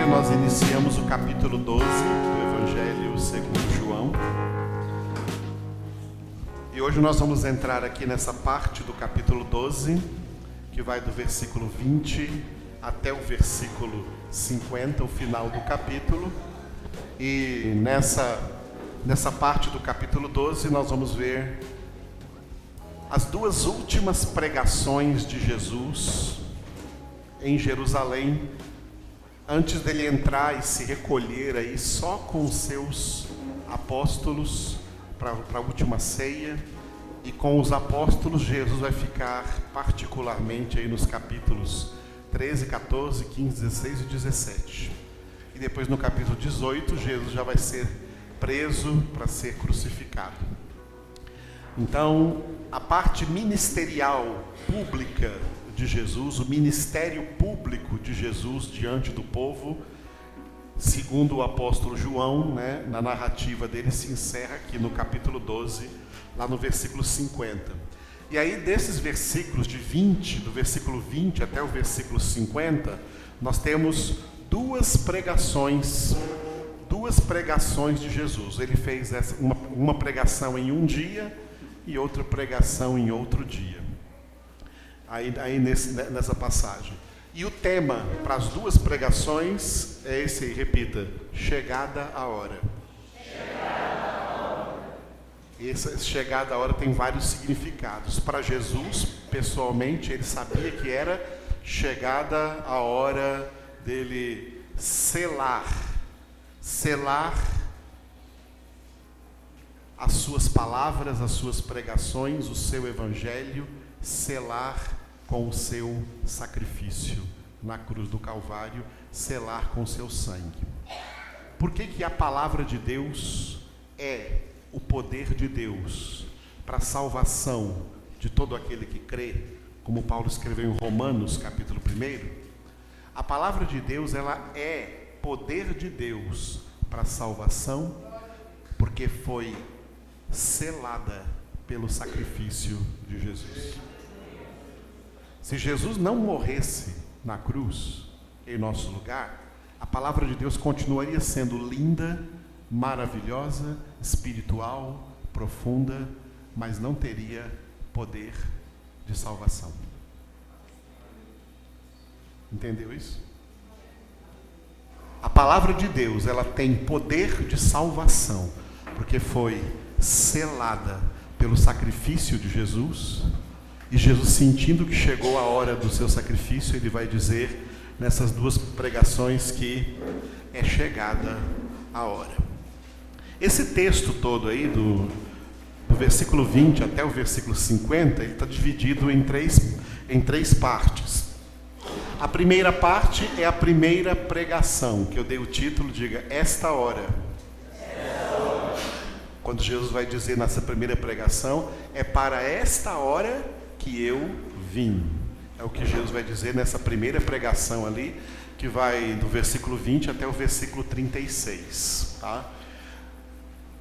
dia nós iniciamos o capítulo 12 do Evangelho segundo João. E hoje nós vamos entrar aqui nessa parte do capítulo 12, que vai do versículo 20 até o versículo 50, o final do capítulo. E nessa parte do capítulo 12 nós vamos ver as duas últimas pregações de Jesus em Jerusalém, antes dele entrar e se recolher aí só com os seus apóstolos para a última ceia. E com os apóstolos Jesus vai ficar particularmente aí nos capítulos 13, 14, 15, 16 e 17. E depois no capítulo 18 Jesus já vai ser preso para ser crucificado. Então a parte ministerial pública de Jesus, o ministério público de Jesus diante do povo, segundo o apóstolo João, na narrativa dele, se encerra aqui no capítulo 12, lá no versículo 50. E aí desses versículos do versículo 20 até o versículo 50, nós temos duas pregações de Jesus. Ele fez uma pregação em um dia e outra pregação em outro dia. Aí nessa passagem. E o tema para as duas pregações é esse aí, repita: chegada a hora. Essa chegada a hora tem vários significados. Para Jesus, pessoalmente, ele sabia que era chegada a hora dele selar as suas palavras, as suas pregações, o seu evangelho, selar com o seu sacrifício na cruz do Calvário, selar com o seu sangue. Por que a palavra de Deus é o poder de Deus para a salvação de todo aquele que crê, como Paulo escreveu em Romanos, capítulo 1? A palavra de Deus, ela é poder de Deus para a salvação, porque foi selada pelo sacrifício de Jesus. Se Jesus não morresse na cruz, em nosso lugar, a palavra de Deus continuaria sendo linda, maravilhosa, espiritual, profunda, mas não teria poder de salvação. Entendeu isso? A palavra de Deus, ela tem poder de salvação, porque foi selada pelo sacrifício de Jesus. E Jesus, sentindo que chegou a hora do seu sacrifício, ele vai dizer nessas duas pregações que é chegada a hora. Esse texto todo aí, do versículo 20 até o versículo 50, ele está dividido em três partes. A primeira parte é a primeira pregação, que eu dei o título, diga, esta hora. Quando Jesus vai dizer nessa primeira pregação, é para esta hora que eu vim. É o que Jesus vai dizer nessa primeira pregação ali, que vai do versículo 20 até o versículo 36, tá?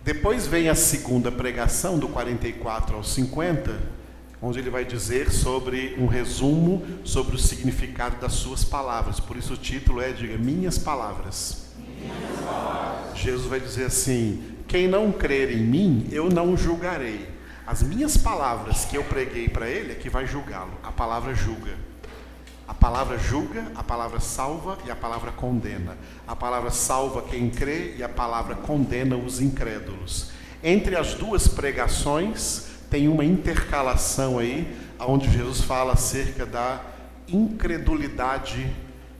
Depois vem a segunda pregação, do 44 ao 50, onde ele vai dizer sobre um resumo sobre o significado das suas palavras. Por isso o título é, diga, minhas palavras. Minhas palavras. Jesus vai dizer assim: quem não crer em mim, eu não julgarei. As minhas palavras que eu preguei para ele é que vai julgá-lo. A palavra julga. A palavra julga, a palavra salva e a palavra condena. A palavra salva quem crê e a palavra condena os incrédulos. Entre as duas pregações tem uma intercalação aí, onde Jesus fala acerca da incredulidade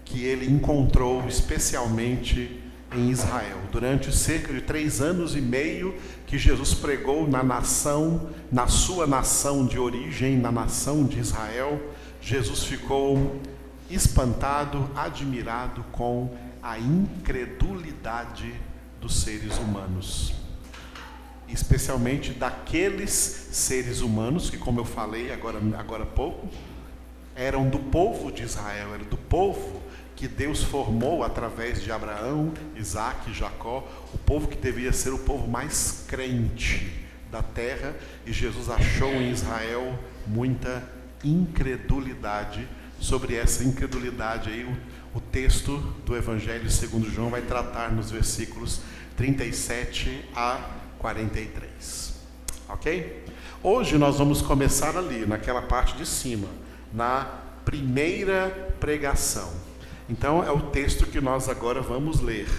que ele encontrou especialmente em Israel. Durante cerca de 3 anos e meio que Jesus pregou na sua nação de origem, na nação de Israel, Jesus ficou espantado, admirado com a incredulidade dos seres humanos. Especialmente daqueles seres humanos que, como eu falei agora há pouco, eram do povo de Israel, era do povo que Deus formou através de Abraão, Isaac e Jacó, o povo que devia ser o povo mais crente da terra, e Jesus achou em Israel muita incredulidade. Sobre essa incredulidade aí, o texto do Evangelho segundo João vai tratar nos versículos 37 a 43. Ok? Hoje nós vamos começar ali, naquela parte de cima, na primeira pregação. Então é o texto que nós agora vamos ler.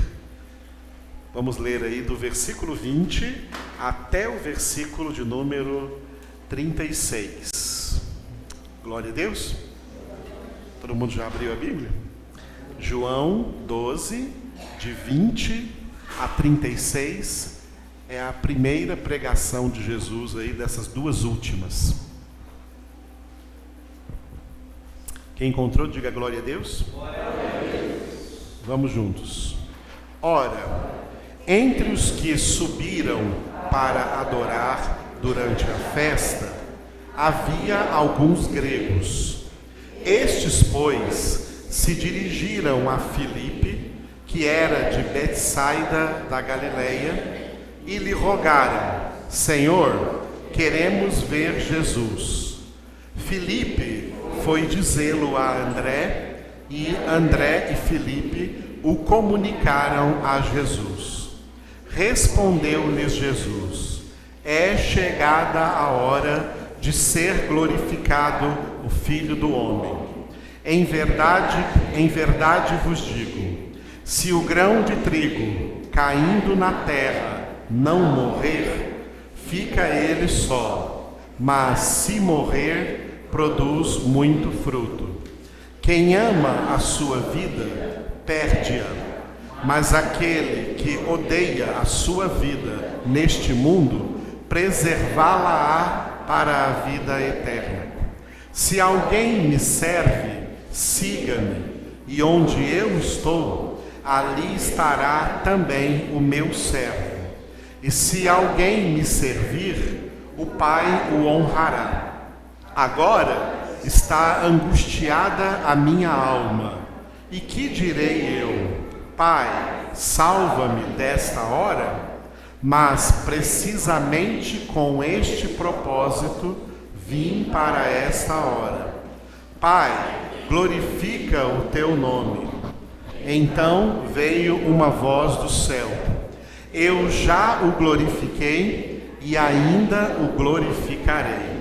Vamos ler aí do versículo 20 até o versículo de número 36. Glória a Deus. Todo mundo já abriu a Bíblia? João 12, de 20 a 36, é a primeira pregação de Jesus aí dessas duas últimas. Quem encontrou, diga glória a Deus. Glória a Deus. Vamos juntos. Ora, entre os que subiram para adorar durante a festa, havia alguns gregos. Estes, pois, se dirigiram a Filipe, que era de Betsaida da Galileia, e lhe rogaram: Senhor, queremos ver Jesus. Filipe foi dizê-lo a André, e André e Filipe o comunicaram a Jesus. Respondeu-lhes Jesus: É chegada a hora de ser glorificado o Filho do Homem. Em verdade vos digo, se o grão de trigo caindo na terra não morrer, fica ele só, mas se morrer, produz muito fruto. Quem ama a sua vida, perde-a, mas aquele que odeia a sua vida neste mundo, preservá-la-á para a vida eterna. Se alguém me serve, siga-me, e onde eu estou, ali estará também o meu servo. E se alguém me servir, o Pai o honrará. Agora está angustiada a minha alma. E que direi eu? Pai, salva-me desta hora? Mas precisamente com este propósito vim para esta hora. Pai, glorifica o teu nome. Então veio uma voz do céu: Eu já o glorifiquei e ainda o glorificarei.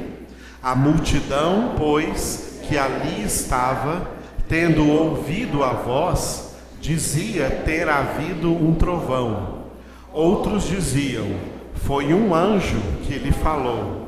A multidão, pois, que ali estava, tendo ouvido a voz, dizia ter havido um trovão. Outros diziam: Foi um anjo que lhe falou.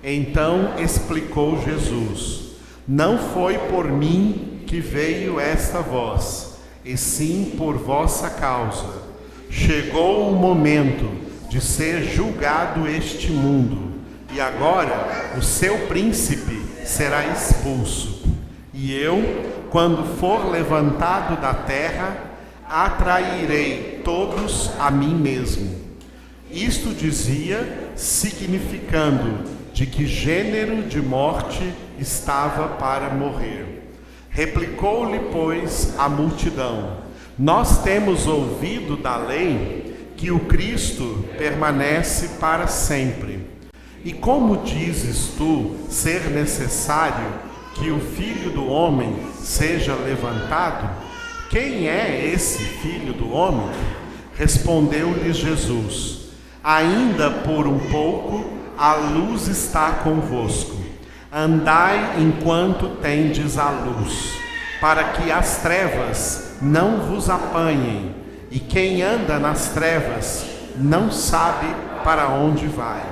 Então explicou Jesus: Não foi por mim que veio esta voz, e sim por vossa causa. Chegou o momento de ser julgado este mundo, e agora o seu príncipe será expulso. E eu, quando for levantado da terra, atrairei todos a mim mesmo. Isto dizia, significando de que gênero de morte estava para morrer. Replicou-lhe, pois, a multidão: Nós temos ouvido da lei que o Cristo permanece para sempre. E como dizes tu ser necessário que o Filho do Homem seja levantado? Quem é esse Filho do Homem? Respondeu-lhes Jesus: Ainda por um pouco a luz está convosco. Andai enquanto tendes a luz, para que as trevas não vos apanhem, e quem anda nas trevas não sabe para onde vai.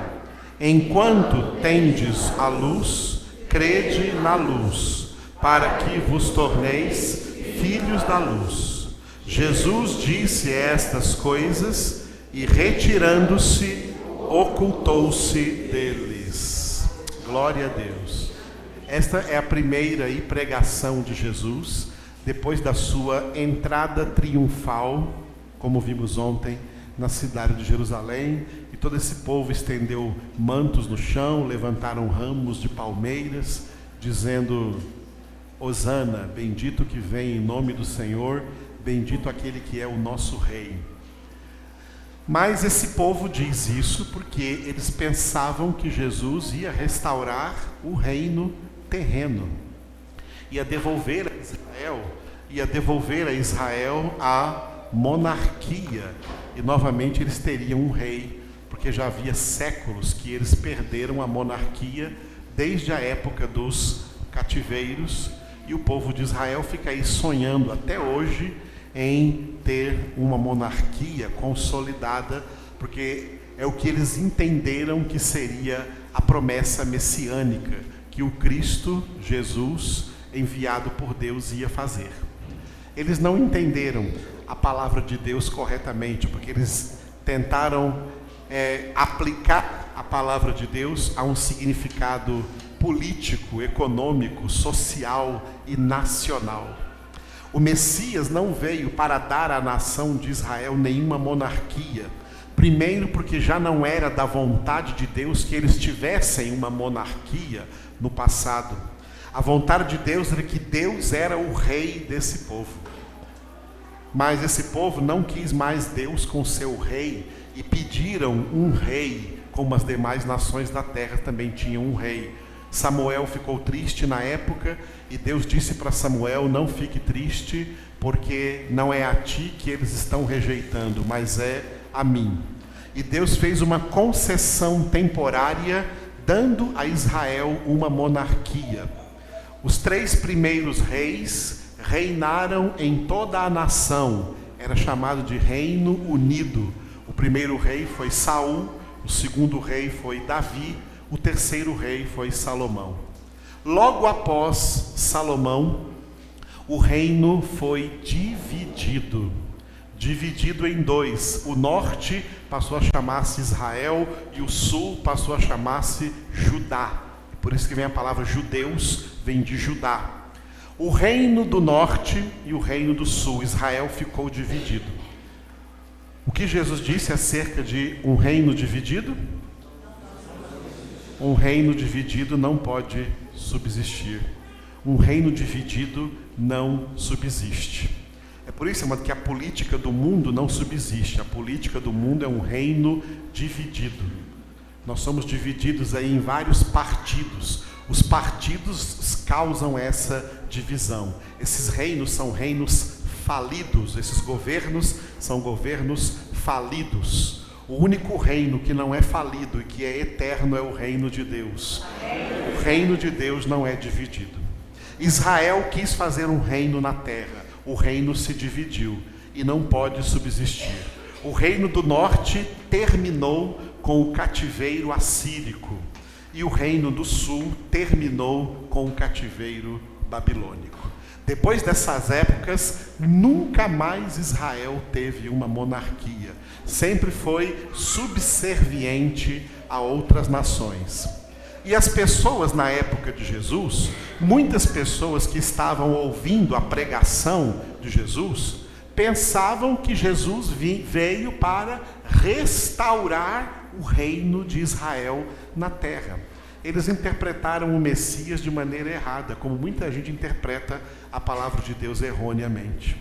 Enquanto tendes a luz, crede na luz, para que vos torneis filhos da luz. Jesus disse estas coisas e, retirando-se, ocultou-se deles. Glória a Deus. Esta é a primeira pregação de Jesus, depois da sua entrada triunfal, como vimos ontem, na cidade de Jerusalém, e todo esse povo estendeu mantos no chão, levantaram ramos de palmeiras, dizendo: Hosana, bendito que vem em nome do Senhor, bendito aquele que é o nosso rei. Mas esse povo diz isso porque eles pensavam que Jesus ia restaurar o reino terreno, ia devolver a Israel ia devolver a Israel a monarquia. E novamente eles teriam um rei, porque já havia séculos que eles perderam a monarquia desde a época dos cativeiros. E o povo de Israel fica aí sonhando até hoje em ter uma monarquia consolidada, porque é o que eles entenderam que seria a promessa messiânica, que o Cristo, Jesus, enviado por Deus, ia fazer. Eles não entenderam a palavra de Deus corretamente, porque eles tentaram aplicar a palavra de Deus a um significado político, econômico, social e nacional. O Messias não veio para dar à nação de Israel nenhuma monarquia. Primeiro, porque já não era da vontade de Deus que eles tivessem uma monarquia no passado. A vontade de Deus era que Deus era o rei desse povo. Mas esse povo não quis mais Deus com seu rei e pediram um rei, como as demais nações da terra também tinham um rei. Samuel ficou triste na época e Deus disse para Samuel: não fique triste, porque não é a ti que eles estão rejeitando, mas é a mim. E Deus fez uma concessão temporária, dando a Israel uma monarquia. Os 3 primeiros reis reinaram em toda a nação. Era chamado de Reino Unido. O primeiro rei foi Saul, o segundo rei foi Davi, o terceiro rei foi Salomão. Logo após Salomão, o reino foi dividido em 2. O norte passou a chamar-se Israel e o sul passou a chamar-se Judá. Por isso que vem a palavra judeus, vem de Judá. O reino do norte e o reino do sul, Israel ficou dividido. O que Jesus disse acerca de um reino dividido? Um reino dividido não pode subsistir. Um reino dividido não subsiste. É por isso que a política do mundo não subsiste. A política do mundo é um reino dividido. Nós somos divididos aí em vários partidos. Os partidos causam essa divisão. Esses reinos são reinos falidos. Esses governos são governos falidos. O único reino que não é falido e que é eterno é o reino de Deus. O reino de Deus não é dividido. Israel quis fazer um reino na terra. O reino se dividiu e não pode subsistir. O reino do norte terminou com o cativeiro assírico. E o reino do sul terminou com o cativeiro babilônico. Depois dessas épocas, nunca mais Israel teve uma monarquia. Sempre foi subserviente a outras nações. E as pessoas na época de Jesus, muitas pessoas que estavam ouvindo a pregação de Jesus, pensavam que Jesus veio para restaurar o reino de Israel na terra. Eles interpretaram o Messias de maneira errada, como muita gente interpreta a palavra de Deus erroneamente.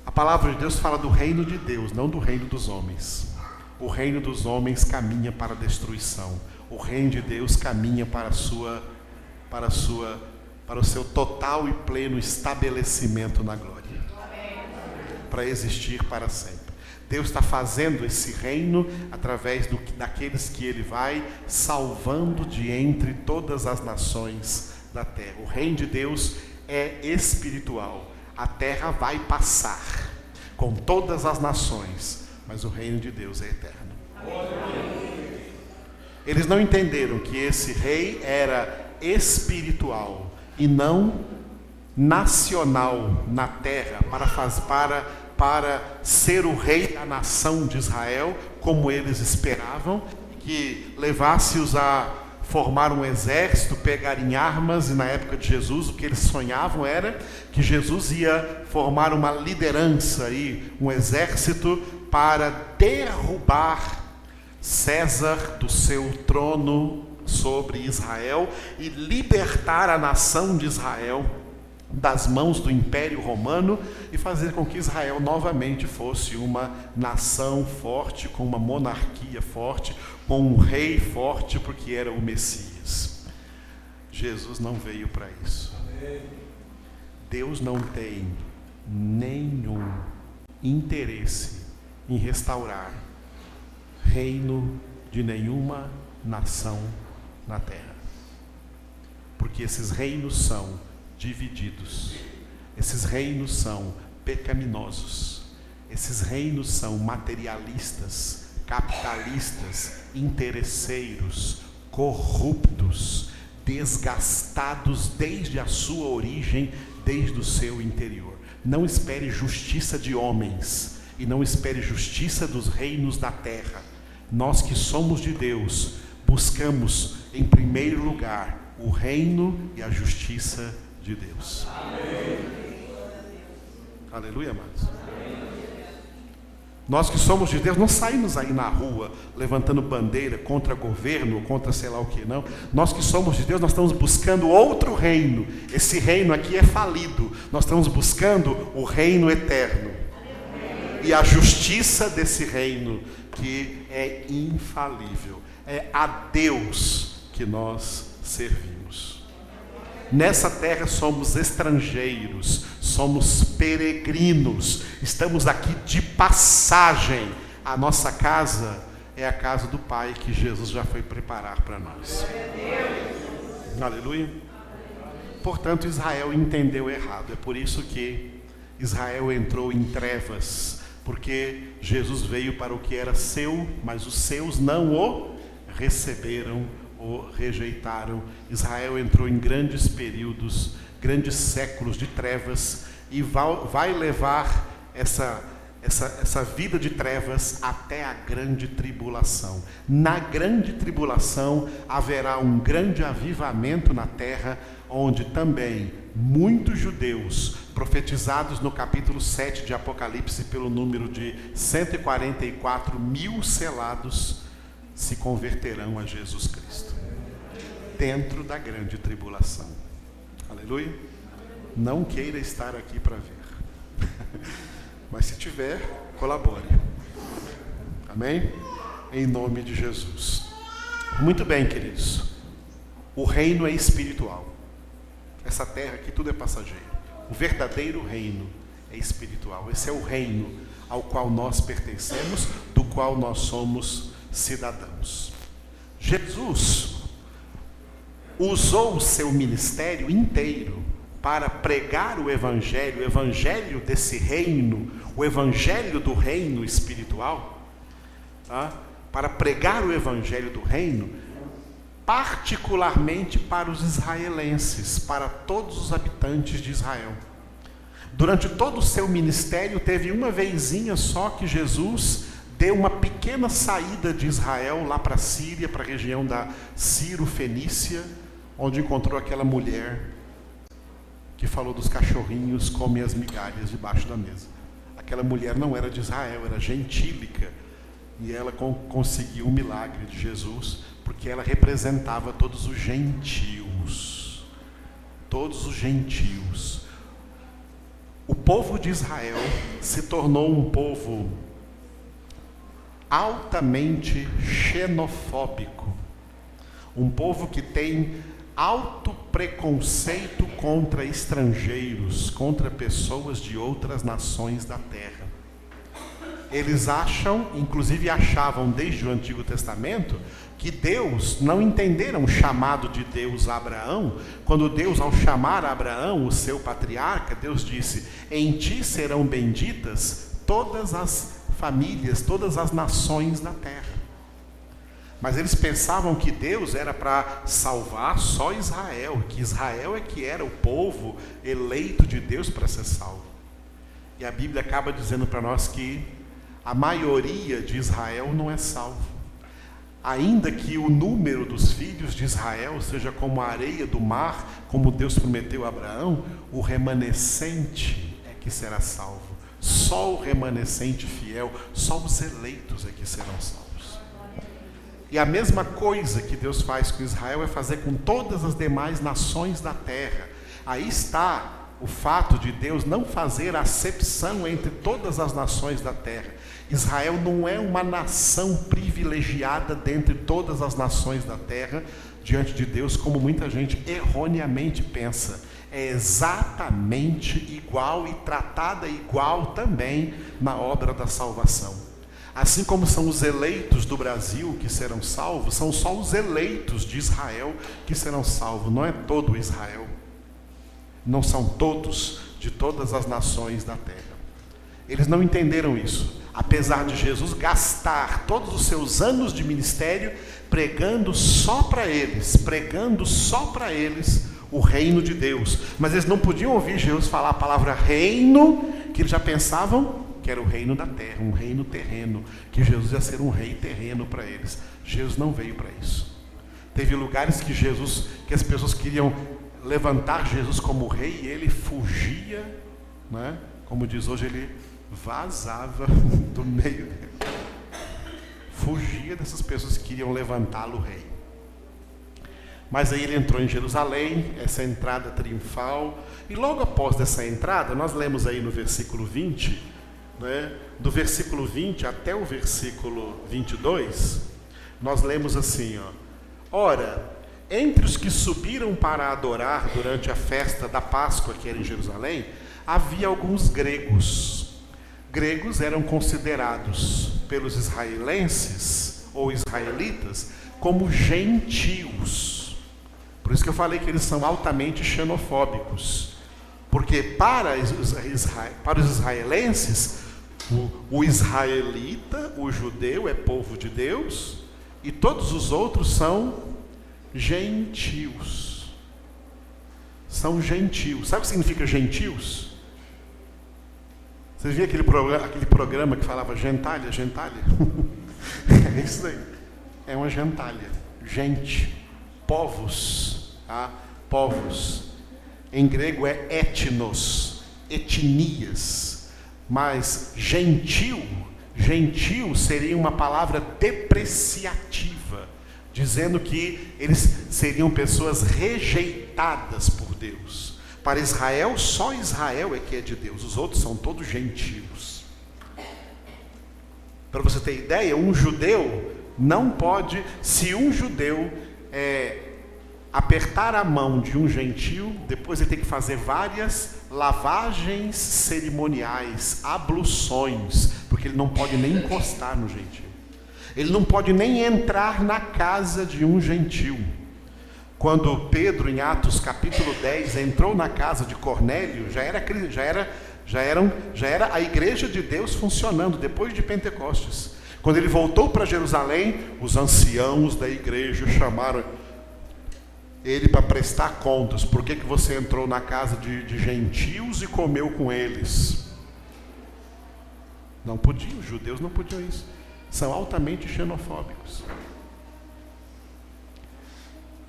A palavra de Deus fala do reino de Deus, não do reino dos homens. O reino dos homens caminha para a destruição. O reino de Deus caminha para o seu total e pleno estabelecimento na glória. Para existir para sempre. Deus está fazendo esse reino através daqueles que Ele vai salvando de entre todas as nações da terra. O reino de Deus é espiritual. A terra vai passar com todas as nações, mas o reino de Deus é eterno. Eles não entenderam que esse rei era espiritual e não nacional na terra, para ser o rei da nação de Israel, como eles esperavam, que levasse-os a formar um exército, pegarem armas. E na época de Jesus, o que eles sonhavam era que Jesus ia formar uma liderança, um exército para derrubar César do seu trono sobre Israel e libertar a nação de Israel das mãos do Império Romano e fazer com que Israel novamente fosse uma nação forte, com uma monarquia forte, com um rei forte, porque era o Messias. Jesus não veio para isso. Deus não tem nenhum interesse em restaurar reino de nenhuma nação na terra. Porque esses reinos são divididos, esses reinos são pecaminosos, esses reinos são materialistas, capitalistas, interesseiros, corruptos, desgastados desde a sua origem, desde o seu interior. Não espere justiça de homens e não espere justiça dos reinos da terra. Nós que somos de Deus, buscamos em primeiro lugar o reino e a justiça de Deus. Amém. Aleluia, amados. Nós que somos de Deus, não saímos aí na rua levantando bandeira contra governo, contra sei lá o que, não. Nós que somos de Deus, nós estamos buscando outro reino. Esse reino aqui é falido. Nós estamos buscando o reino eterno. E a justiça desse reino que é infalível. É a Deus que nós servimos. Nessa terra somos estrangeiros, somos peregrinos, estamos aqui de passagem. A nossa casa é a casa do Pai que Jesus já foi preparar para nós. Aleluia. Portanto, Israel entendeu errado. É por isso que Israel entrou em trevas, porque Jesus veio para o que era seu, mas os seus não o receberam, o rejeitaram. Israel entrou em grandes períodos, grandes séculos de trevas, e vai levar essa vida de trevas até a grande tribulação. Na grande tribulação haverá um grande avivamento na terra, onde também muitos judeus, profetizados no capítulo 7 de Apocalipse pelo número de 144 mil selados, se converterão a Jesus Cristo, dentro da grande tribulação. Aleluia. Não queira estar aqui para ver, mas se tiver, colabore. Amém? Em nome de Jesus. Muito bem, queridos. O reino é espiritual. Essa terra aqui tudo é passageiro. O verdadeiro reino é espiritual. Esse é o reino ao qual nós pertencemos, do qual nós somos cidadãos. Jesus usou o seu ministério inteiro para pregar o evangelho desse reino, o evangelho do reino espiritual, tá? Para pregar o evangelho do reino, particularmente para os israelenses, para todos os habitantes de Israel. Durante todo o seu ministério, teve uma vezinha só que Jesus deu uma pequena saída de Israel lá para a Síria, para a região da Ciro-Fenícia, onde encontrou aquela mulher que falou dos cachorrinhos comem as migalhas debaixo da mesa. Aquela mulher não era de Israel, era gentílica, e ela conseguiu o milagre de Jesus, porque ela representava todos os gentios. Todos os gentios. O povo de Israel se tornou um povo altamente xenofóbico, um povo que tem alto preconceito contra estrangeiros, contra pessoas de outras nações da terra. Eles acham, inclusive achavam desde o Antigo Testamento, que Deus, não entenderam o chamado de Deus a Abraão, quando Deus, ao chamar Abraão, o seu patriarca, Deus disse: em ti serão benditas todas as famílias, todas as nações da terra. Mas eles pensavam que Deus era para salvar só Israel, que Israel é que era o povo eleito de Deus para ser salvo. E a Bíblia acaba dizendo para nós que a maioria de Israel não é salvo. Ainda que o número dos filhos de Israel seja como a areia do mar, como Deus prometeu a Abraão, o remanescente é que será salvo. Só o remanescente fiel, só os eleitos é que serão salvos. E a mesma coisa que Deus faz com Israel é fazer com todas as demais nações da terra. Aí está o fato de Deus não fazer acepção entre todas as nações da terra. Israel não é uma nação privilegiada dentre todas as nações da terra diante de Deus, como muita gente erroneamente pensa. é exatamente igual e tratada igual também na obra da salvação. Assim como são os eleitos do Brasil que serão salvos, são só os eleitos de Israel que serão salvos, não é todo Israel. Não são todos de todas as nações da terra. Eles não entenderam isso. Apesar de Jesus gastar todos os seus anos de ministério pregando só para eles o reino de Deus. Mas eles não podiam ouvir Jesus falar a palavra reino, que eles já pensavam que era o reino da terra, um reino terreno, que Jesus ia ser um rei terreno para eles. Jesus não veio para isso. Teve lugares que as pessoas queriam levantar Jesus como rei e ele fugia, né? Como diz hoje, ele vazava do meio dele. Fugia dessas pessoas que queriam levantá-lo rei. Mas aí ele entrou em Jerusalém, essa entrada triunfal, e logo após essa entrada, nós lemos aí no versículo 20, né, do versículo 20 até o versículo 22, nós lemos assim, ora, entre os que subiram para adorar durante a festa da Páscoa, que era em Jerusalém, havia alguns gregos. Gregos eram considerados pelos israelenses ou israelitas como gentios. Por isso que eu falei que eles são altamente xenofóbicos. Porque para os israelenses, o israelita, o judeu é povo de Deus e todos os outros são gentios. São gentios. Sabe o que significa gentios? Vocês viram aquele programa que falava gentalha? É isso daí. É uma gentalha. Gente. Povos. Tá? Povos. Em grego é etnos. Etnias. Mas gentil seria uma palavra depreciativa, dizendo que eles seriam pessoas rejeitadas por Deus. Para Israel, só Israel é que é de Deus, os outros são todos gentios. Para você ter ideia, um judeu não pode, se um judeu apertar a mão de um gentio, depois ele tem que fazer várias lavagens cerimoniais, abluções, porque ele não pode nem encostar no gentio. Ele não pode nem entrar na casa de um gentio. Quando Pedro, em Atos capítulo 10, entrou na casa de Cornélio, já era a igreja de Deus funcionando depois de Pentecostes. Quando ele voltou para Jerusalém, os anciãos da igreja chamaram ele para prestar contas. Por que você entrou na casa de gentios e comeu com eles? Não podiam, os judeus não podiam isso. São altamente xenofóbicos.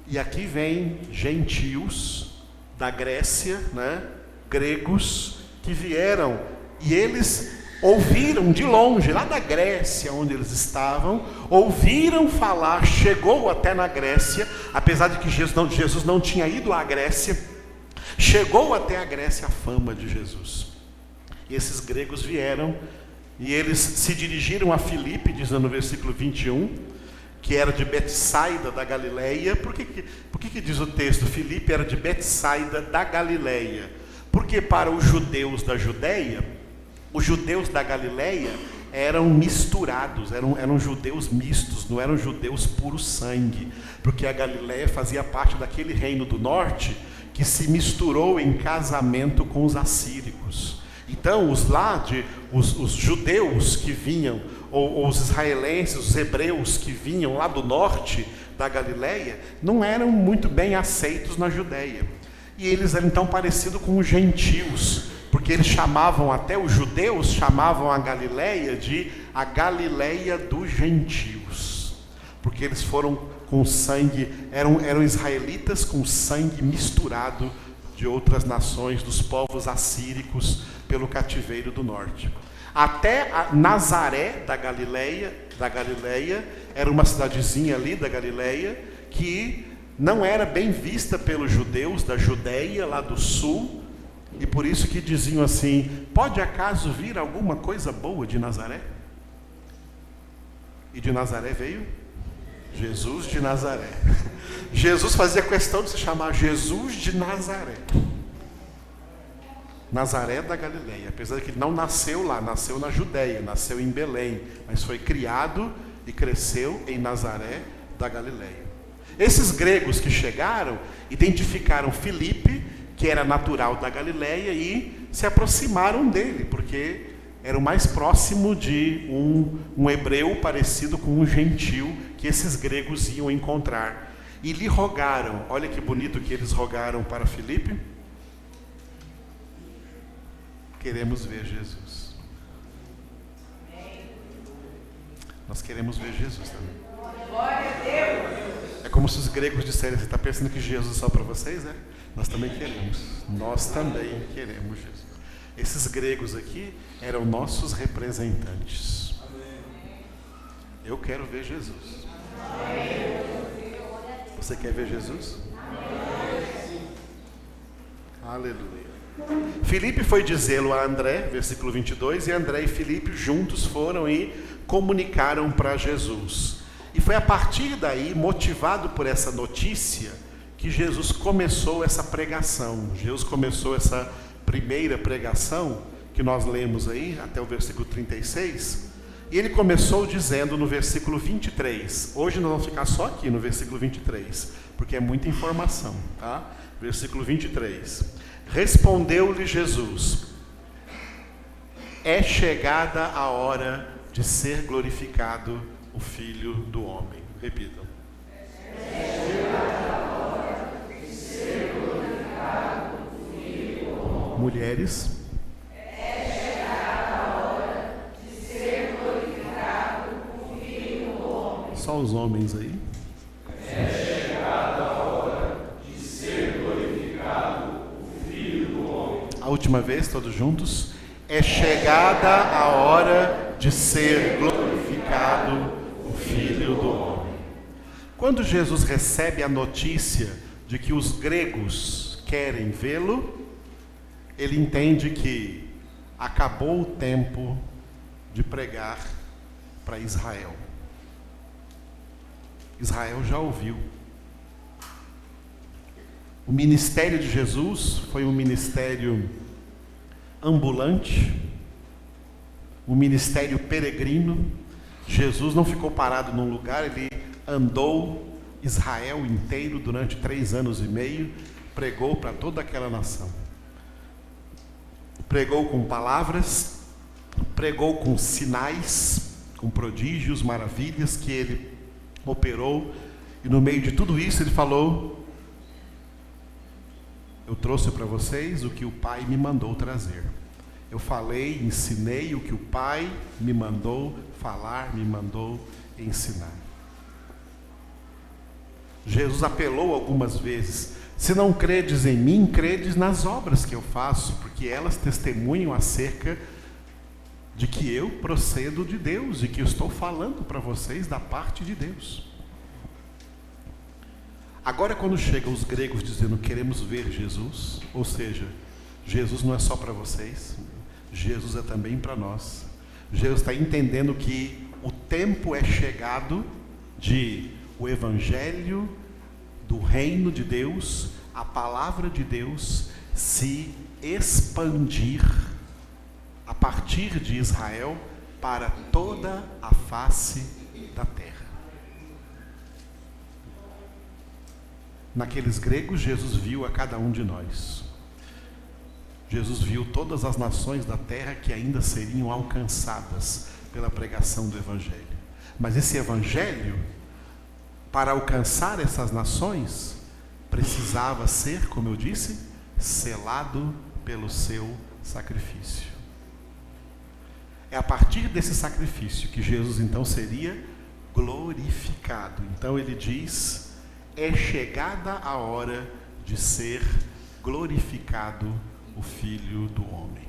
E aqui vem gentios da Grécia, né? Gregos, que vieram e eles ouviram de longe, lá da Grécia onde eles estavam, ouviram falar, chegou até na Grécia, apesar de que Jesus não tinha ido à Grécia, chegou até a Grécia a fama de Jesus. E esses gregos vieram e eles se dirigiram a Filipe, dizendo no versículo 21, que era de Betsaida da Galileia. Por que diz o texto? Filipe era de Betsaida da Galileia. Porque para os judeus da Judeia, os judeus da Galileia eram misturados, eram judeus mistos, não eram judeus puro sangue, porque a Galileia fazia parte daquele reino do norte que se misturou em casamento com os assíricos. Então, os judeus que vinham, ou os israelenses, os hebreus que vinham lá do norte da Galileia, não eram muito bem aceitos na Judeia. E eles eram então parecidos com os gentios, porque eles chamavam, até os judeus chamavam a Galileia de a Galileia dos gentios, porque eles foram com sangue, eram israelitas com sangue misturado de outras nações, dos povos assíricos, pelo cativeiro do norte. Até a Nazaré da Galileia, era uma cidadezinha ali da Galileia, que não era bem vista pelos judeus da Judeia, lá do sul, e por isso que diziam assim: pode acaso vir alguma coisa boa de Nazaré? E de Nazaré veio Jesus de Nazaré. Jesus fazia questão de se chamar Jesus de Nazaré. Nazaré da Galileia, apesar de que ele não nasceu lá, nasceu na Judéia, nasceu em Belém, mas foi criado e cresceu em Nazaré da Galileia. Esses gregos que chegaram identificaram Filipe, que era natural da Galileia, e se aproximaram dele, porque era o mais próximo de um hebreu parecido com um gentil que esses gregos iam encontrar. E lhe rogaram, olha que bonito que eles rogaram para Filipe. Queremos ver Jesus. Nós queremos ver Jesus também. Glória a Deus. É como se os gregos dissessem: você está pensando que Jesus é só para vocês, né? Nós também queremos. Nós também queremos Jesus. Esses gregos aqui eram nossos representantes. Eu quero ver Jesus. Você quer ver Jesus? Aleluia. Filipe foi dizê-lo a André, versículo 22, e André e Filipe juntos foram e comunicaram para Jesus. E foi a partir daí, motivado por essa notícia, que Jesus começou essa pregação. Jesus começou essa primeira pregação, que nós lemos aí, até o versículo 36, e ele começou dizendo no versículo 23, hoje nós vamos ficar só aqui no versículo 23, porque é muita informação, tá? Versículo 23, respondeu-lhe Jesus: é chegada a hora de ser glorificado o Filho do Homem. Repitam. É chegada a hora de ser glorificado o Filho do Homem. Mulheres. É chegada a hora de ser glorificado o Filho do Homem. Só os homens aí. É chegada a hora de ser glorificado o Filho do Homem. A última vez, todos juntos. É chegada a hora de ser glorificado o Filho do Homem. Quando Jesus recebe a notícia de que os gregos querem vê-lo, ele entende que acabou o tempo de pregar para Israel. Israel já ouviu. O ministério de Jesus foi um ministério ambulante, um ministério peregrino. Jesus não ficou parado num lugar, ele andou Israel inteiro durante 3 anos e meio, pregou para toda aquela nação. Pregou com palavras, pregou com sinais, com prodígios, maravilhas que ele operou, e no meio de tudo isso ele falou: eu trouxe para vocês o que o Pai me mandou trazer. Eu falei, ensinei o que o Pai me mandou falar, me mandou ensinar. Jesus apelou algumas vezes: se não credes em mim, credes nas obras que eu faço, porque elas testemunham acerca de que eu procedo de Deus e que eu estou falando para vocês da parte de Deus. Agora, quando chegam os gregos dizendo: queremos ver Jesus, ou seja, Jesus não é só para vocês, Jesus é também para nós. Jesus está entendendo que o tempo é chegado de o Evangelho do Reino de Deus, a Palavra de Deus, se expandir a partir de Israel para toda a face da terra. Naqueles gregos, Jesus viu a cada um de nós. Jesus viu todas as nações da terra que ainda seriam alcançadas pela pregação do Evangelho. Mas esse Evangelho, para alcançar essas nações, precisava ser, como eu disse, selado pelo seu sacrifício. É a partir desse sacrifício que Jesus então seria glorificado. Então ele diz: é chegada a hora de ser glorificado o Filho do Homem.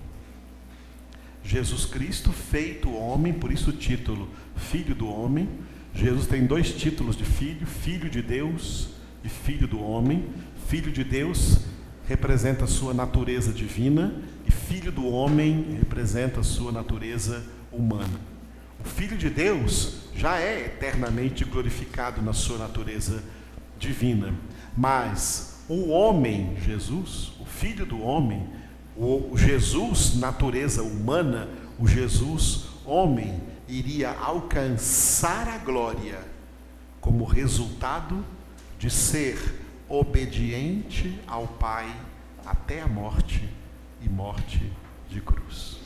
Jesus Cristo feito homem, por isso o título Filho do Homem. Jesus tem 2 títulos de filho: Filho de Deus e Filho do Homem. Filho de Deus representa a sua natureza divina e Filho do Homem representa a sua natureza humana. O Filho de Deus já é eternamente glorificado na sua natureza divina, mas o homem, Jesus, o Filho do Homem, O Jesus, natureza humana, o Jesus, homem, iria alcançar a glória como resultado de ser obediente ao Pai até a morte e morte de cruz.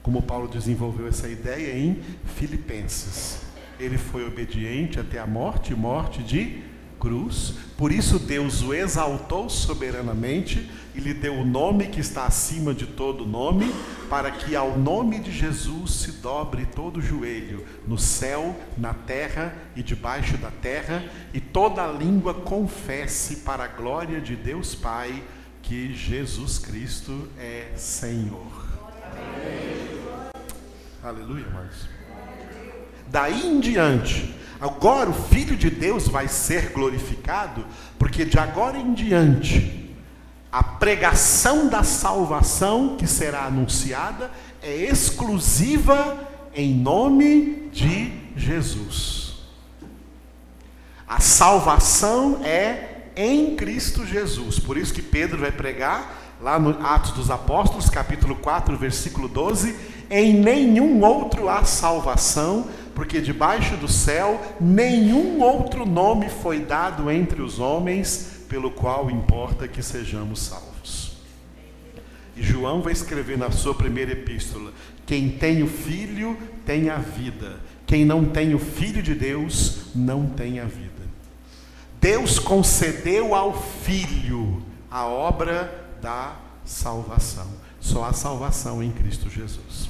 Como Paulo desenvolveu essa ideia em Filipenses. Ele foi obediente até a morte, morte de cruz. Por isso Deus o exaltou soberanamente e lhe deu o nome que está acima de todo nome, para que ao nome de Jesus se dobre todo o joelho, no céu, na terra e debaixo da terra, e toda língua confesse para a glória de Deus Pai que Jesus Cristo é Senhor. Amém. Aleluia, irmãos. Daí em diante, agora o Filho de Deus vai ser glorificado, porque de agora em diante, a pregação da salvação que será anunciada é exclusiva em nome de Jesus. A salvação é em Cristo Jesus. Por isso que Pedro vai pregar lá no Atos dos Apóstolos, capítulo 4, versículo 12: em nenhum outro há salvação, porque debaixo do céu nenhum outro nome foi dado entre os homens, pelo qual importa que sejamos salvos. E João vai escrever na sua primeira epístola: quem tem o Filho tem a vida, quem não tem o Filho de Deus não tem a vida. Deus concedeu ao Filho a obra da salvação. Só há salvação em Cristo Jesus.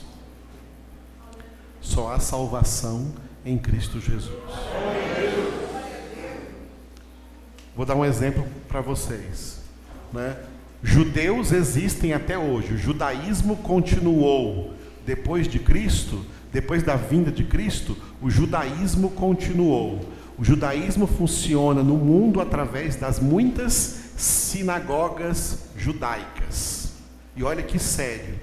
Só há salvação em Cristo Jesus. Vou dar um exemplo para vocês, né? Judeus existem até hoje. O judaísmo continuou depois de Cristo, depois da vinda de Cristo. O judaísmo continuou. O judaísmo funciona no mundo através das muitas sinagogas judaicas. E olha que sério,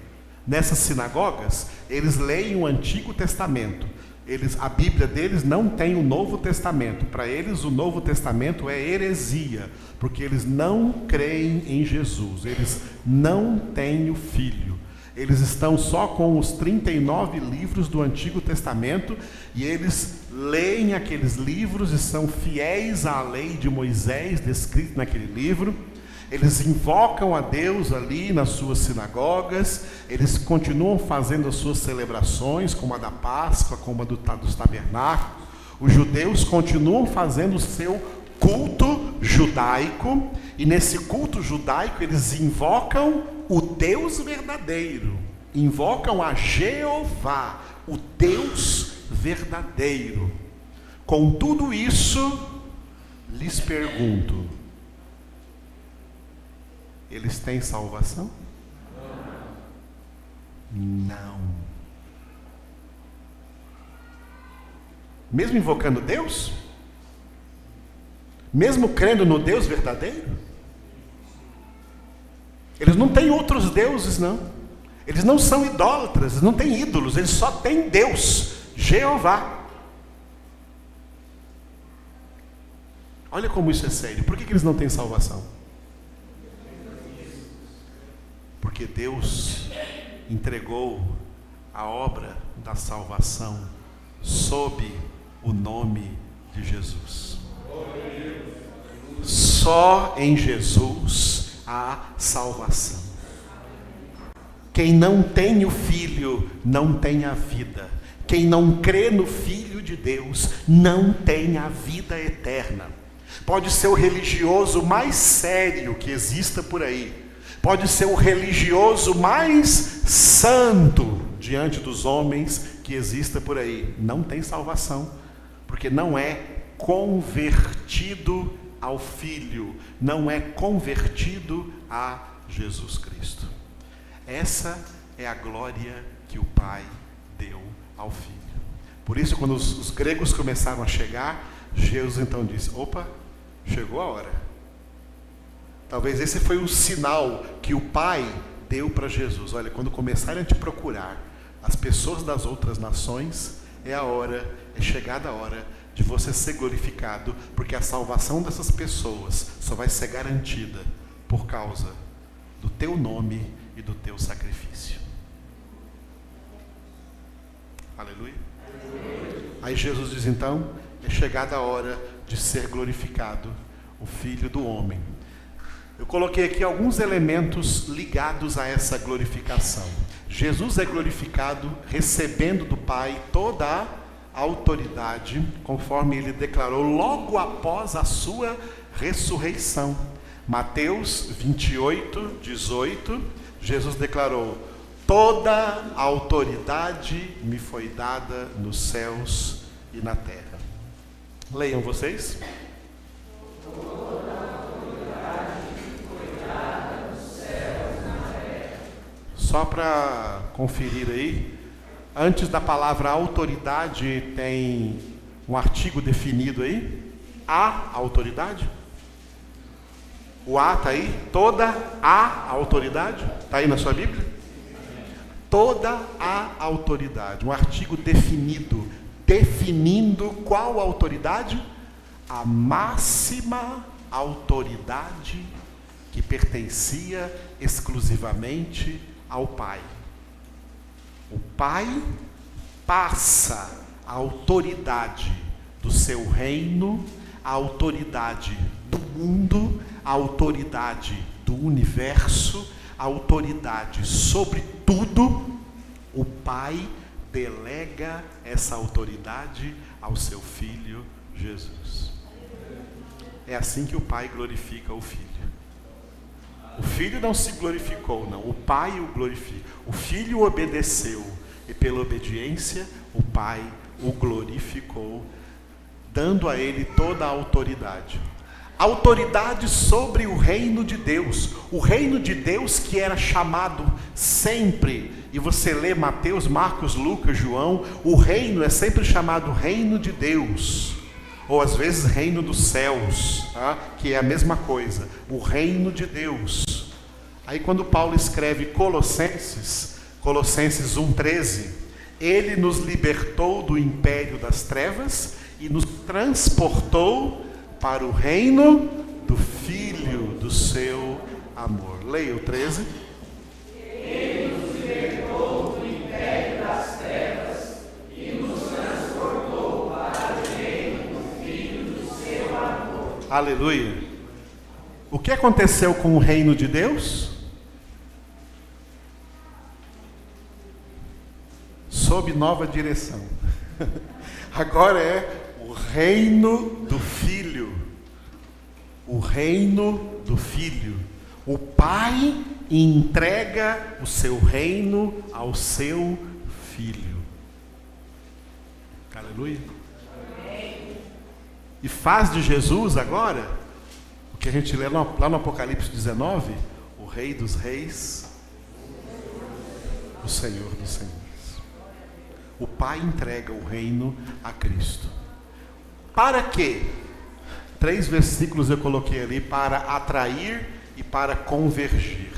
nessas sinagogas eles leem o Antigo Testamento. A Bíblia deles não tem o Novo Testamento. Para eles o Novo Testamento é heresia, porque eles não creem em Jesus, eles não têm o Filho. Eles estão só com os 39 livros do Antigo Testamento, e eles leem aqueles livros e são fiéis à lei de Moisés descrita naquele livro. Eles invocam a Deus ali nas suas sinagogas, eles continuam fazendo as suas celebrações, como a da Páscoa, como a dos tabernáculos. Os judeus continuam fazendo o seu culto judaico, e nesse culto judaico eles invocam o Deus verdadeiro, invocam a Jeová, o Deus verdadeiro. Com tudo isso, lhes pergunto: eles têm salvação? Não. Mesmo invocando Deus? Mesmo crendo no Deus verdadeiro? Eles não têm outros deuses, não. Eles não são idólatras, eles não têm ídolos, eles só têm Deus, Jeová. Olha como isso é sério. Por que eles não têm salvação? Porque Deus entregou a obra da salvação sob o nome de Jesus. Só em Jesus há salvação. Quem não tem o Filho não tem a vida. Quem não crê no Filho de Deus não tem a vida eterna. Pode ser o religioso mais sério que exista por aí. Pode ser o religioso mais santo diante dos homens que exista por aí. Não tem salvação, porque não é convertido ao Filho, não é convertido a Jesus Cristo. Essa é a glória que o Pai deu ao Filho. Por isso, quando os gregos começaram a chegar, Jesus então disse: opa, chegou a hora. Talvez esse foi o sinal que o Pai deu para Jesus. Olha, quando começarem a te procurar, as pessoas das outras nações, é chegada a hora de você ser glorificado, porque a salvação dessas pessoas só vai ser garantida por causa do teu nome e e do teu sacrifício. Aleluia. Aí Jesus diz então, é chegada a hora de ser glorificado o Filho do Homem. Eu coloquei aqui alguns elementos ligados a essa glorificação. Jesus é glorificado recebendo do Pai toda a autoridade, conforme ele declarou logo após a sua ressurreição. Mateus 28, 18, Jesus declarou: toda a autoridade me foi dada nos céus e na terra. Leiam vocês. Só para conferir aí, antes da palavra autoridade tem um artigo definido aí? A autoridade? O A está aí? Toda a autoridade? Está aí na sua Bíblia? Toda a autoridade. Um artigo definido. Definindo qual autoridade? A máxima autoridade que pertencia exclusivamente ao Pai. O Pai passa a autoridade do seu reino, a autoridade do mundo, a autoridade do universo, a autoridade sobre tudo. O Pai delega essa autoridade ao seu Filho Jesus. É assim que o Pai glorifica o Filho. O Filho não se glorificou, não. O Pai o glorifica. O Filho obedeceu. E pela obediência, o Pai o glorificou, dando a ele toda a autoridade. Autoridade sobre o reino de Deus. O reino de Deus que era chamado sempre, e você lê Mateus, Marcos, Lucas, João, o reino é sempre chamado reino de Deus. Ou às vezes reino dos céus, tá? Que é a mesma coisa, o reino de Deus. Aí quando Paulo escreve Colossenses 1,13, ele nos libertou do império das trevas e nos transportou para o reino do Filho do seu amor. Leia o 13. Ele nos libertou do império das trevas e nos transportou para o reino do Filho do seu amor. Aleluia. O que aconteceu com o reino de Deus? Sob nova direção. Agora é o reino do Filho. O reino do Filho. O Pai entrega o seu reino ao seu Filho. Aleluia. E faz de Jesus agora, o que a gente lê lá no Apocalipse 19, o Rei dos Reis, o Senhor dos Senhores. O Pai entrega o reino a Cristo. Para quê? 3 versículos eu coloquei ali: para atrair e para convergir.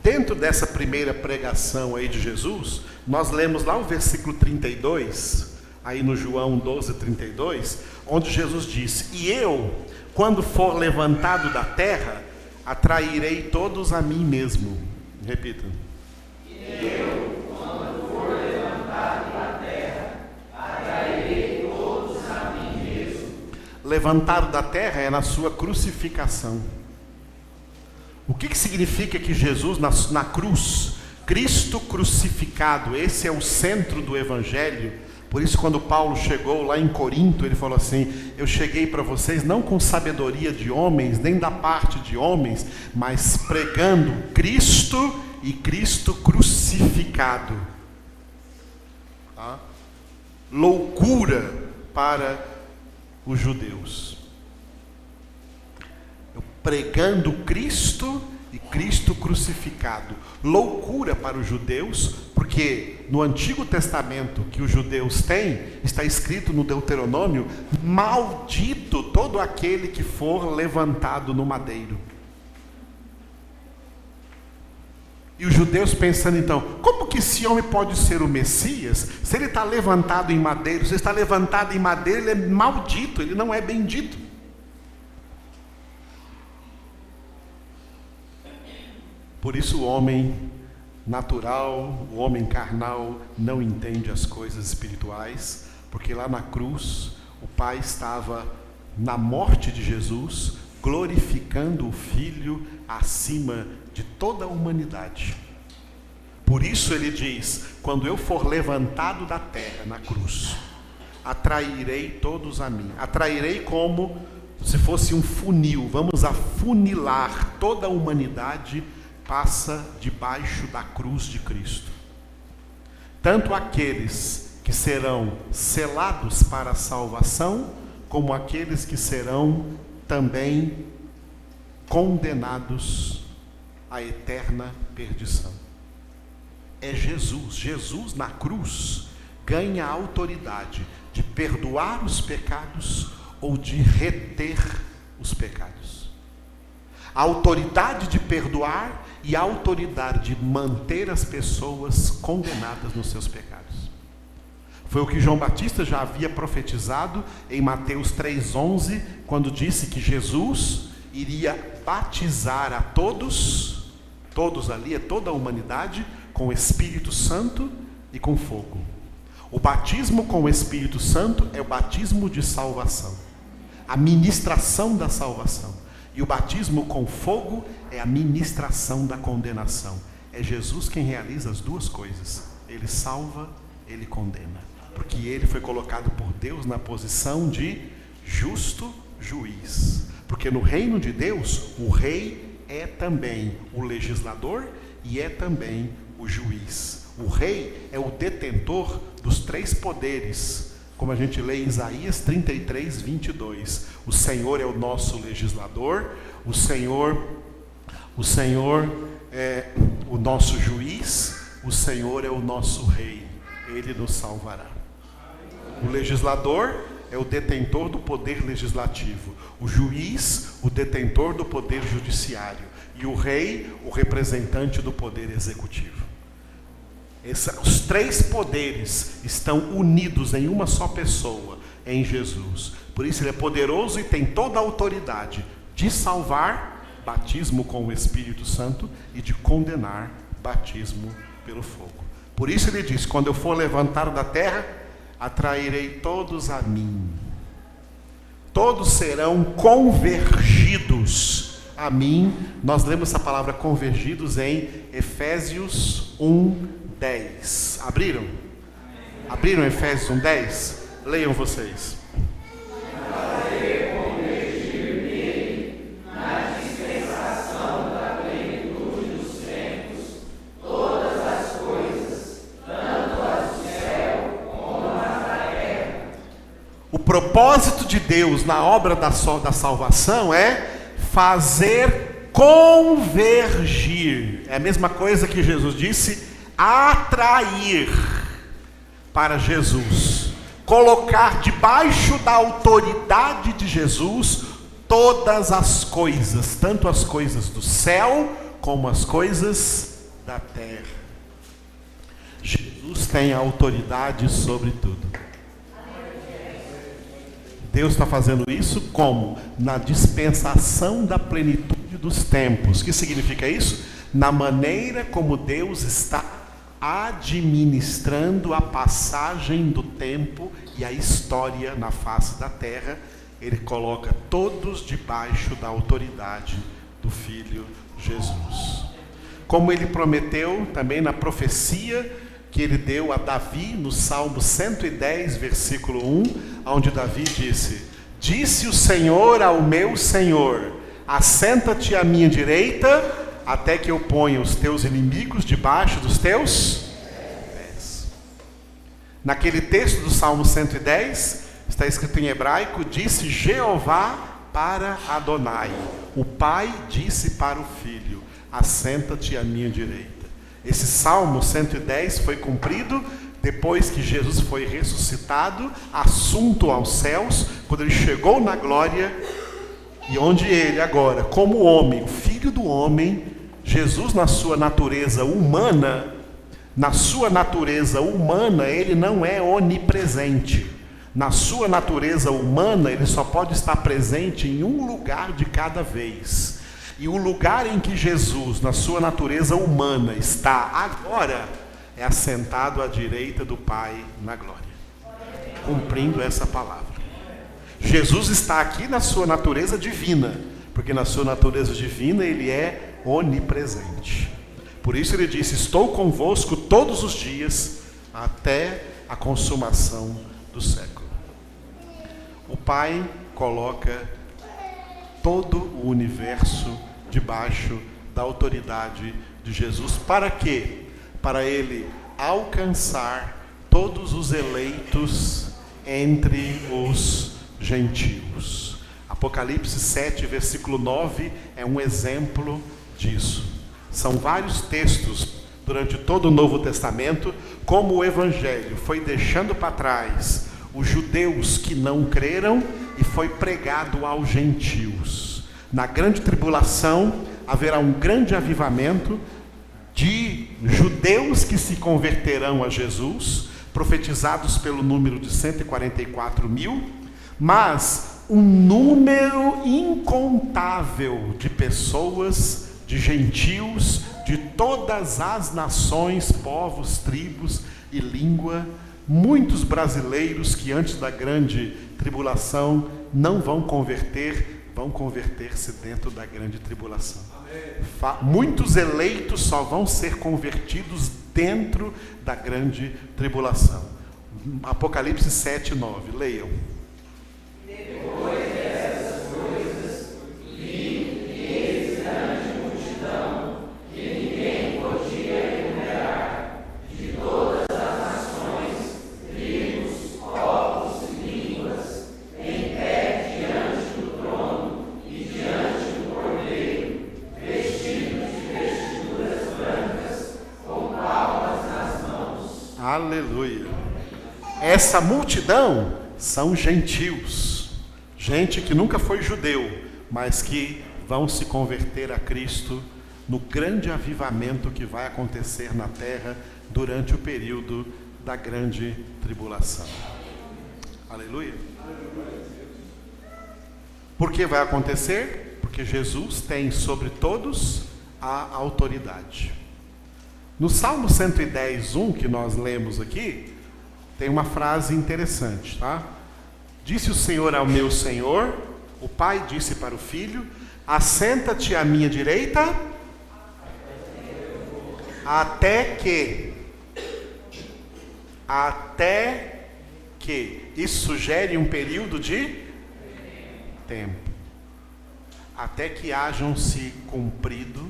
Dentro dessa primeira pregação aí de Jesus, nós lemos lá o versículo 32, aí no João 12:32, onde Jesus disse: e eu, quando for levantado da terra, atrairei todos a mim mesmo. Repita. Levantado da terra é na sua crucificação. O que significa que Jesus na cruz, Cristo crucificado, esse é o centro do Evangelho. Por isso quando Paulo chegou lá em Corinto, ele falou assim: eu cheguei para vocês não com sabedoria de homens, nem da parte de homens, mas pregando Cristo e Cristo crucificado. Tá? Loucura para os judeus. Eu pregando Cristo e Cristo crucificado. Loucura para os judeus, porque no Antigo Testamento que os judeus têm, está escrito no Deuteronômio: maldito todo aquele que for levantado no madeiro. E os judeus pensando então: como que esse homem pode ser o Messias, se ele está levantado em madeiro? Se ele está levantado em madeiro, ele é maldito, ele não é bendito. Por isso o homem natural, o homem carnal não entende as coisas espirituais, porque lá na cruz o Pai estava, na morte de Jesus, glorificando o Filho acima de toda a humanidade. Por isso ele diz: quando eu for levantado da terra na cruz, atrairei todos a mim. Atrairei como se fosse um funil. Vamos afunilar toda a humanidade, passa debaixo da cruz de Cristo. Tanto aqueles que serão selados para a salvação, como aqueles que serão também condenados à eterna perdição. É Jesus na cruz ganha a autoridade de perdoar os pecados ou de reter os pecados. A autoridade de perdoar e a autoridade de manter as pessoas condenadas nos seus pecados. Foi o que João Batista já havia profetizado em Mateus 3,11, quando disse que Jesus iria batizar a todos ali, toda a humanidade, com o Espírito Santo e com fogo. O batismo com o Espírito Santo é o batismo de salvação, a ministração da salvação. E o batismo com fogo é a ministração da condenação. É Jesus quem realiza as duas coisas. Ele salva, ele condena. Porque ele foi colocado por Deus na posição de justo juiz. Porque no reino de Deus, o rei é também o legislador e é também o juiz. O rei é o detentor dos três poderes, como a gente lê em Isaías 33, 22. O Senhor é o nosso legislador, o Senhor é o nosso juiz, o Senhor é o nosso rei, ele nos salvará. O legislador é o detentor do poder legislativo, o juiz, o detentor do poder judiciário, e o rei, o representante do poder executivo. Os três poderes estão unidos em uma só pessoa, em Jesus. Por isso ele é poderoso e tem toda a autoridade de salvar, batismo com o Espírito Santo, e de condenar, batismo pelo fogo. Por isso ele diz: quando eu for levantado da terra, atrairei todos a mim. Todos serão convergidos a mim. Nós lemos essa palavra convergidos em Efésios 1:10. Abriram? Abriram Efésios 1:10? Leiam vocês. O propósito de Deus na obra da salvação é fazer convergir. É a mesma coisa que Jesus disse: atrair para Jesus, colocar debaixo da autoridade de Jesus todas as coisas, tanto as coisas do céu como as coisas da terra. Jesus tem a autoridade sobre tudo. Deus está fazendo isso como? Na dispensação da plenitude dos tempos. O que significa isso? Na maneira como Deus está administrando a passagem do tempo e a história na face da terra. Ele coloca todos debaixo da autoridade do Filho Jesus. Como ele prometeu também na profecia que ele deu a Davi no Salmo 110, versículo 1, onde Davi disse: disse o Senhor ao meu Senhor, assenta-te à minha direita, até que eu ponha os teus inimigos debaixo dos teus pés. Naquele texto do Salmo 110, está escrito em hebraico: disse Jeová para Adonai, o Pai disse para o Filho: assenta-te à minha direita. Esse Salmo 110 foi cumprido depois que Jesus foi ressuscitado, assunto aos céus, quando ele chegou na glória, e onde ele agora, como homem, o Filho do homem, Jesus na sua natureza humana, ele não é onipresente. Na sua natureza humana, ele só pode estar presente em um lugar de cada vez. E o lugar em que Jesus, na sua natureza humana, está agora, é assentado à direita do Pai na glória, cumprindo essa palavra. Jesus está aqui na sua natureza divina, porque na sua natureza divina ele é onipresente. Por isso ele disse: estou convosco todos os dias, até a consumação do século. O Pai coloca todo o universo debaixo da autoridade de Jesus. Para quê? Para ele alcançar todos os eleitos entre os gentios. Apocalipse 7, versículo 9 é um exemplo disso. São vários textos durante todo o Novo Testamento, como o Evangelho foi deixando para trás os judeus que não creram e foi pregado aos gentios. Na grande tribulação haverá um grande avivamento de judeus que se converterão a Jesus, profetizados pelo número de 144 mil, mas um número incontável de pessoas, de gentios, de todas as nações, povos, tribos e língua, muitos brasileiros que antes da grande tribulação não vão converter-se dentro da grande tribulação. Muitos eleitos só vão ser convertidos dentro da grande tribulação. Apocalipse 7, 9, leiam. Depois dessas coisas, vi grande multidão, que ninguém podia enumerar, de todas as nações, tribos, povos e línguas, em pé diante do trono e diante do Cordeiro, vestidos de vestiduras brancas, com palmas nas mãos. Aleluia! Essa multidão são gentios, gente que nunca foi judeu, mas que vão se converter a Cristo no grande avivamento que vai acontecer na terra durante o período da grande tribulação. Aleluia! Por que vai acontecer? Porque Jesus tem sobre todos a autoridade. No Salmo 110, 1, que nós lemos aqui, tem uma frase interessante, tá? Disse o Senhor ao meu Senhor, o Pai disse para o Filho: assenta-te à minha direita, até que, isso sugere um período de tempo, até que hajam se cumprido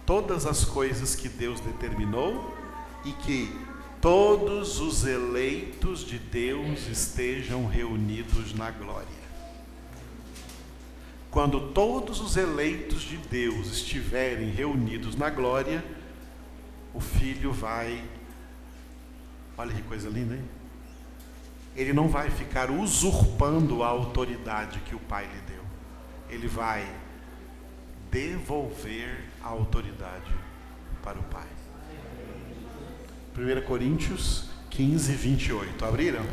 todas as coisas que Deus determinou e que todos os eleitos de Deus estejam reunidos na glória. Quando todos os eleitos de Deus estiverem reunidos na glória, o Filho vai, olha que coisa linda, hein? Ele não vai ficar usurpando a autoridade que o Pai lhe deu. Ele vai devolver a autoridade para o Pai. 1 Coríntios 15, 28. Abriram?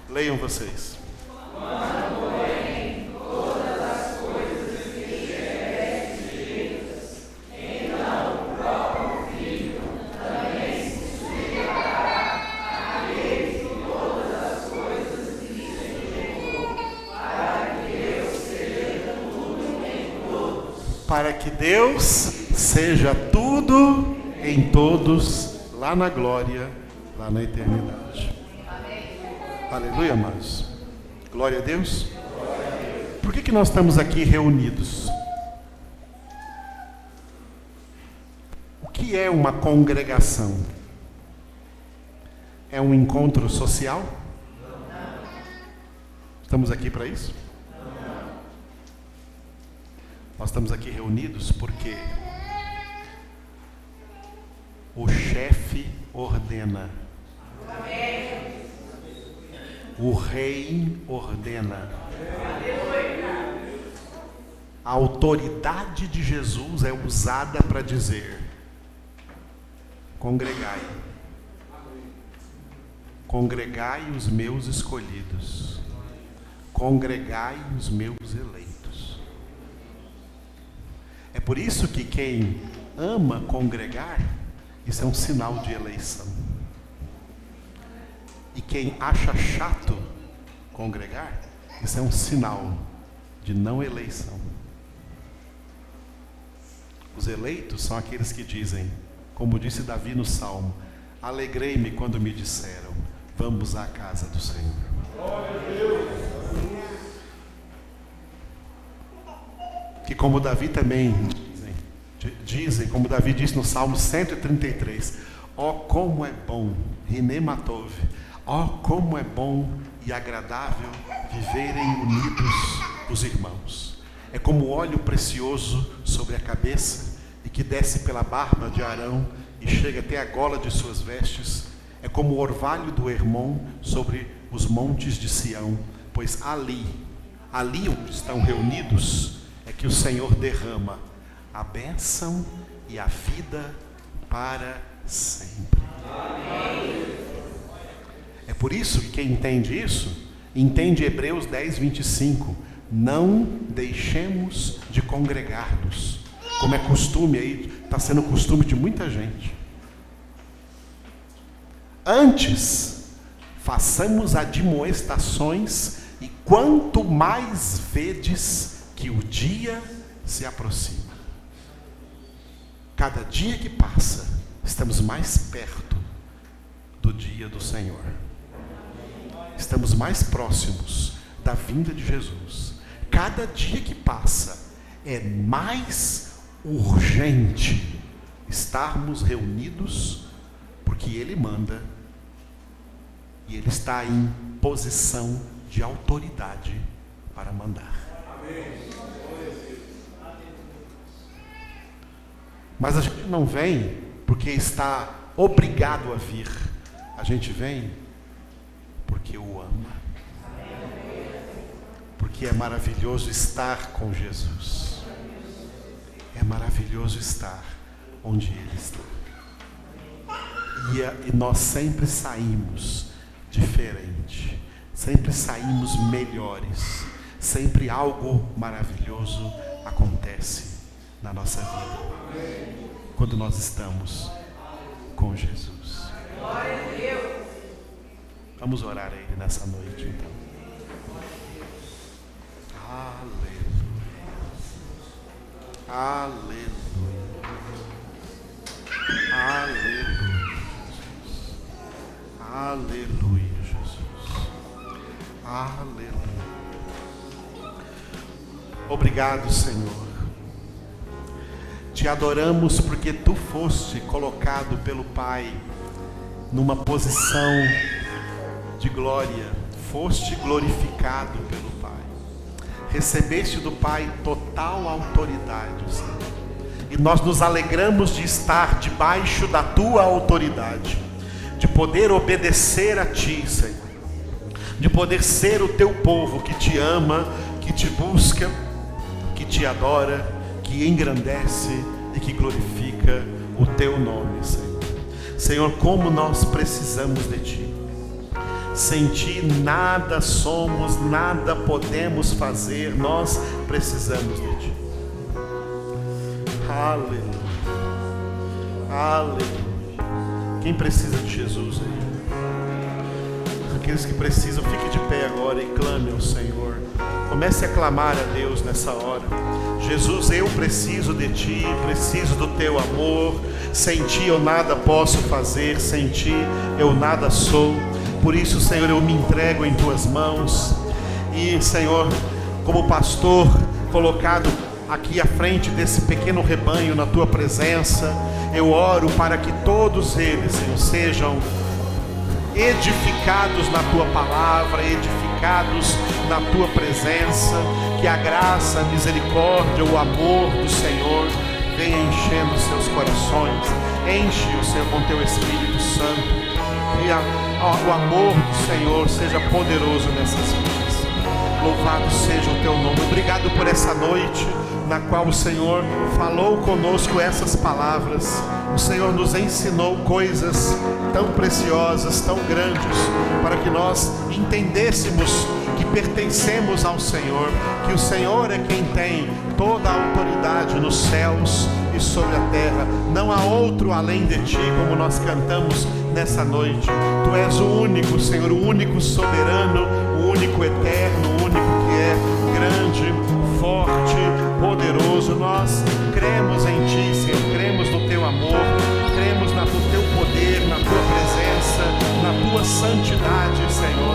Leiam vocês. Quando, porém, todas as coisas estiverem sujeitas, então o próprio Filho também se sujeitará àqueles que todas as coisas lhe sujeitou, para que Deus seja tudo em todos. Para que Deus seja tudo em todos, lá na glória, lá na eternidade. Amém. Aleluia, amados. Glória a Deus. Por que nós estamos aqui reunidos? O que é uma congregação? É um encontro social? Estamos aqui para isso? Nós estamos aqui reunidos porque o chefe ordena. O rei ordena. A autoridade de Jesus é usada para dizer: congregai. Congregai os meus escolhidos. Congregai os meus eleitos. É por isso que quem ama congregar, isso é um sinal de eleição. E quem acha chato congregar, isso é um sinal de não eleição. Os eleitos são aqueles que dizem, como disse Davi no Salmo: alegrei-me quando me disseram, vamos à casa do Senhor. Que como Davi também dizem, como Davi disse no Salmo 133, ó como é bom, Rinematov, ó como é bom e agradável viverem unidos os irmãos. É como óleo precioso sobre a cabeça e que desce pela barba de Arão e chega até a gola de suas vestes. É como o orvalho do Hermon sobre os montes de Sião, pois ali onde estão reunidos, é que o Senhor derrama a bênção e a vida para sempre. Amém. É por isso que quem entende isso, entende Hebreus 10, 25. Não deixemos de congregar-nos, como é costume aí, está sendo costume de muita gente. Antes, façamos admoestações, e quanto mais vedes que o dia se aproxima. Cada dia que passa, estamos mais perto do dia do Senhor. Estamos mais próximos da vinda de Jesus. Cada dia que passa, é mais urgente estarmos reunidos, porque Ele manda, e Ele está em posição de autoridade para mandar. Mas a gente não vem porque está obrigado a vir. A gente vem porque o ama. Porque é maravilhoso estar com Jesus. É maravilhoso estar onde Ele está. E nós sempre saímos diferente. Sempre saímos melhores. Sempre algo maravilhoso acontece na nossa vida quando nós estamos com Jesus. Vamos orar a Ele nessa noite, então. Aleluia. Aleluia. Aleluia, Jesus. Aleluia, Jesus. Aleluia. Obrigado, Senhor. Te adoramos porque Tu foste colocado pelo Pai numa posição de glória. Foste glorificado pelo Pai. Recebeste do Pai total autoridade, Senhor. E nós nos alegramos de estar debaixo da Tua autoridade, de poder obedecer a Ti, Senhor, de poder ser o Teu povo que Te ama, que Te busca, que Te adora, que engrandece e que glorifica o Teu nome, Senhor. Senhor, como nós precisamos de Ti. Sem Ti nada somos, nada podemos fazer, nós precisamos de Ti. Aleluia. Aleluia. Quem precisa de Jesus aí? Aqueles que precisam, fique de pé agora e clame ao Senhor. Comece a clamar a Deus nessa hora. Jesus, eu preciso de Ti, preciso do Teu amor. Sem Ti eu nada posso fazer, sem Ti eu nada sou. Por isso, Senhor, eu me entrego em Tuas mãos. E, Senhor, como pastor colocado aqui à frente desse pequeno rebanho na Tua presença, eu oro para que todos eles, Senhor, sejam edificados na Tua palavra, edificados na Tua presença, que a graça, a misericórdia, o amor do Senhor venha enchendo seus corações. Enche o Senhor com Teu Espírito Santo, e o amor do Senhor seja poderoso nessas vidas. Louvado seja o teu nome. Obrigado por essa noite na qual o Senhor falou conosco essas palavras. O Senhor nos ensinou coisas tão preciosas, tão grandes, para que nós entendêssemos que pertencemos ao Senhor, que o Senhor é quem tem toda a autoridade nos céus e sobre a terra. Não há outro além de ti, como nós cantamos nessa noite. Tu és o único, Senhor, o único soberano, o único eterno, o único que é grande, forte, poderoso. Nós cremos em ti, Senhor, cremos no teu amor, cremos no teu poder, na tua presença, na tua santidade, Senhor.